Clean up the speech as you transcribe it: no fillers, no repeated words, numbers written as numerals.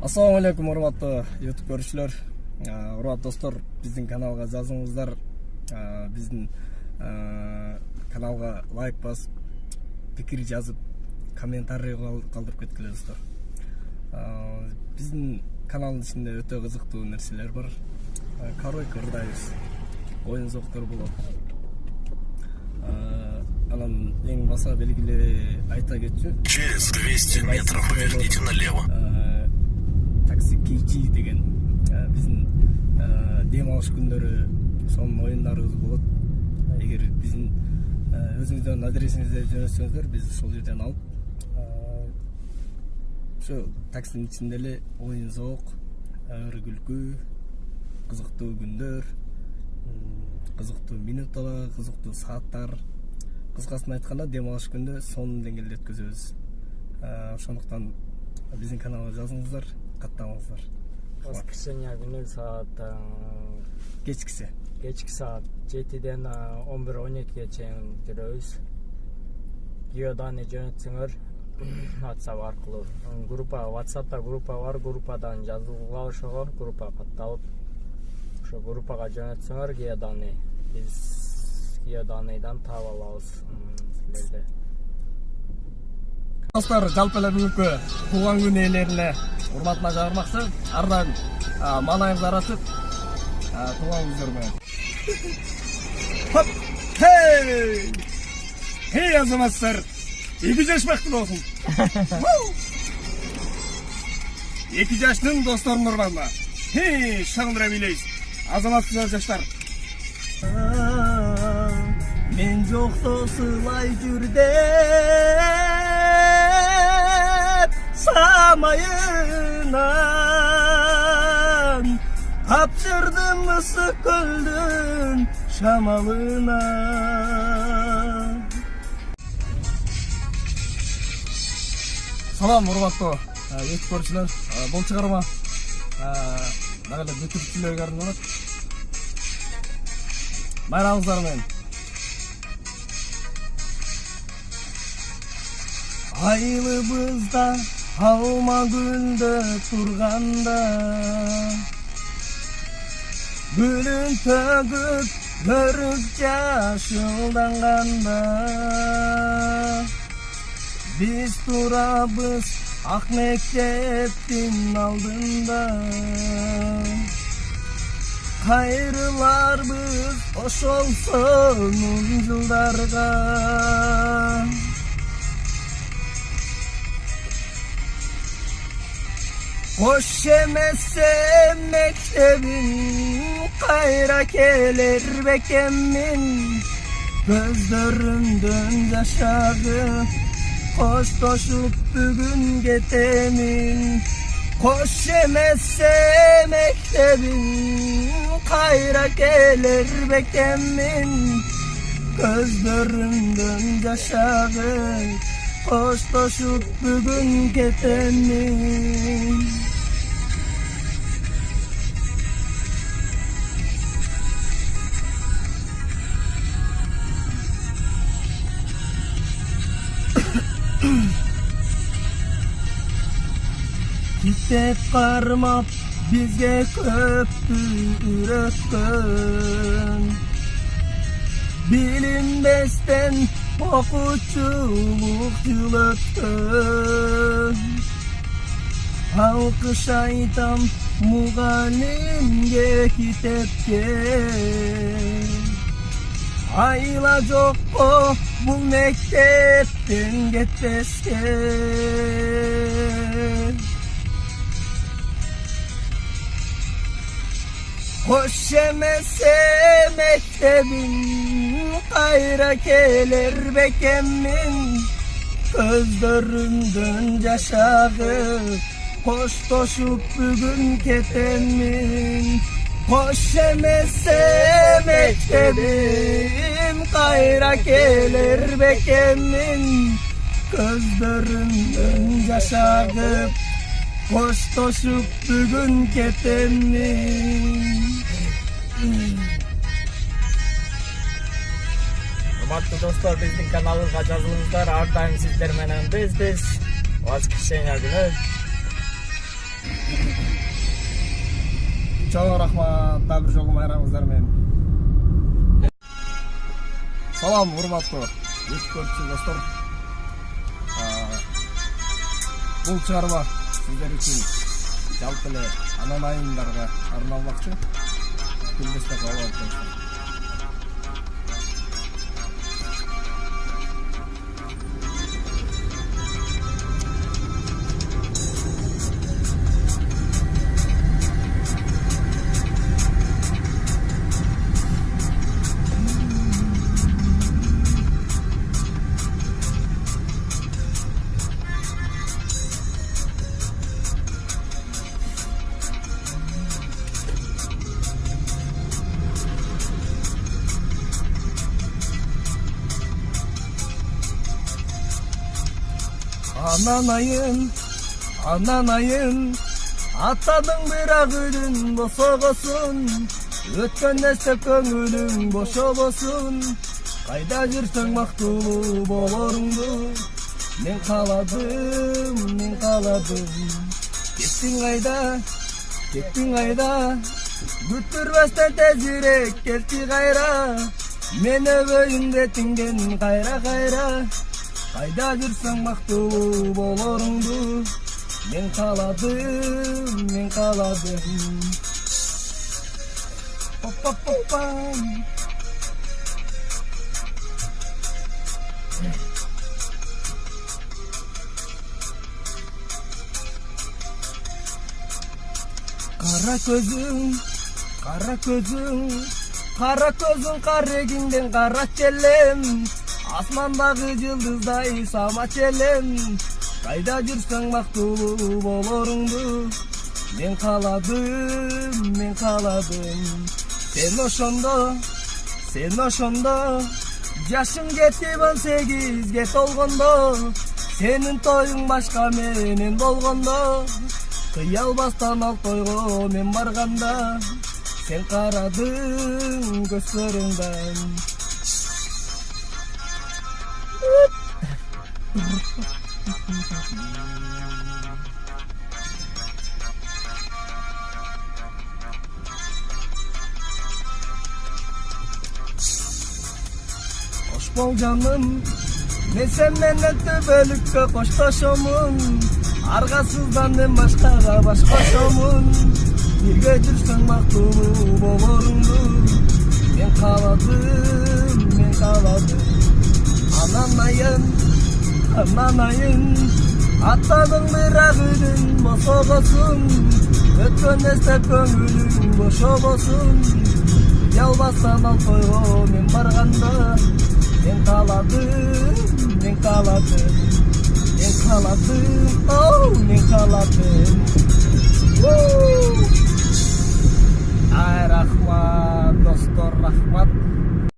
Assalamu алейкум, урматтуу YouTube көрүүчүлөр. Урматтуу достор, биздин каналга жазыңыздар. Биздин каналга лайк басып, пикир жазып, комментарий калтырып кеткиле достор. Биздин каналдын ичинде өтө кызыктуу нерселер бар. Коройка ырдайбыз, оюн зоктор болот. Анан эң баса белгиле айта кетчү. Через 200 метров поверните налево. Такси KG деген биздин дем алыш күндөрү сонун оюндарыбыз болот. Эгер биздин өзүңүздөрдүн адресиңизди жөнөтсөңүздөр, биз ошол жерден алып ошо таксинин ичинде эле оюн зоок, ыры күлкү, кызыктуу күндөр, кызыктуу минуттар, кызыктуу сааттар, кыскасын айтканда дем алыш күндө сонун деңгээлде өткөзөбүз. Ошондуктан биздин каналга жазыңыздар, каттаңыздар. Воскресенье күнү саат кечки саат 7-ден 11-12-ге чейин жүрөбүз. Геоданы жөнөтсөңөр WhatsApp аркылуу. WhatsApp'та группа бар, группадан жазылгыла ошого, группа катталып, ошо группага жөнөтсөңөр геоданы. Биз геоданыйдан таап алабыз силерди. Достор, жалпы эле бүгүнкү туулган күн ээлерине урматына жагырмакчы. Ар дайым маанайыңызды ачып, туулган күнүңүздөр менен. Хоп! Хей азаматтар! 2 жаш бактылуу болсун. 2 жаштын досторунун урматына. Хей, шаңдыра бийлейбиз. Азаматтар жаштар. Мен жокто сылай жүрдө самайынан тапшырдым ысык көлдүн шамалына. Салам урматтуу YouTube көрүүчүлөр, бул чыгарма дагы эле бүтүрчүлөргө арналат. Байрамыңыздар менен. Айлыбызда алма гүлдө турганда, гүлүн төгүп көрүп жашылданганда, биз турабыз ак мектептин алдында. Кайрыларбыз ошол сонун жылдарга. Koş emese mektebin, kayra kelir bekemin, gözlerinden yaşadı, koş koşup bugün getemin. Koş emese mektebin, kayra kelir bekemin, gözlerinden yaşadı, koş koşup bugün getemin. Kitap karmap bizge köptü üretkön, bilinmezden okuçuluk yületkön. Alkış aytam muğalimge kitapke, ayla jok o bu mektepten getmeske. Hoş emese mektebin, kayra kelir bekemin, gözlerinden yaşadı, koş koşup bugün ketemin. Hoş emese mektebin, kayra kelir bekemin, gözlerinden yaşadı, koş koşup bugün ketemin. Урматтуу достор, биздин каналыбызга жазылыңыздар. Ар дайым сиздер менен биз воскресенье күнү чоң рахмат, дагы бир жолу майраңыздар менен. Салам урматтуу YouTube көрүүчү достор. Бул чыгарма сиздер үчүн жалпы эле анан айымдарга арналмакчы. Күндүстө кабыл алып Анан айын, атадың бирак үйдүн босогосун, өткөн нерсе көңүлүң бошобосун, кайда жүрсөң мактуулуу болоруңду, мен кааладым, кеттиң кайда, күттүрбөстөн тезирээк келчи кайра, мен өбөйүн бетиңден кайра, кайда жүрсөң мактуулуу болоруңду, мен кааладым. Кара көзүң карегиңден кара челем, асмандагы жылдыздай сама челем, кайда жүрсөң мактуулуу болоруңду, мен кааладым. Сен ошондо, жашың жетип 18-ге толгондо, сенин тоюң башка менен болгондо, кыялбастан ал тойго мен барганда, сен карадың көзлөрүңдөн. Hoş bol canım, men sen menden töbөлүккө коштошомун, аргасыздан мен башкага баш кошомун, бирге жүрсөң мактуулуу болоруңду, мен кааладым. Анан айын, атадың бирак үйдүн босогосун, өткөн нерсе көңүлүң бошобосун, ялбастан ал тойго мен барганда, мен кааладым.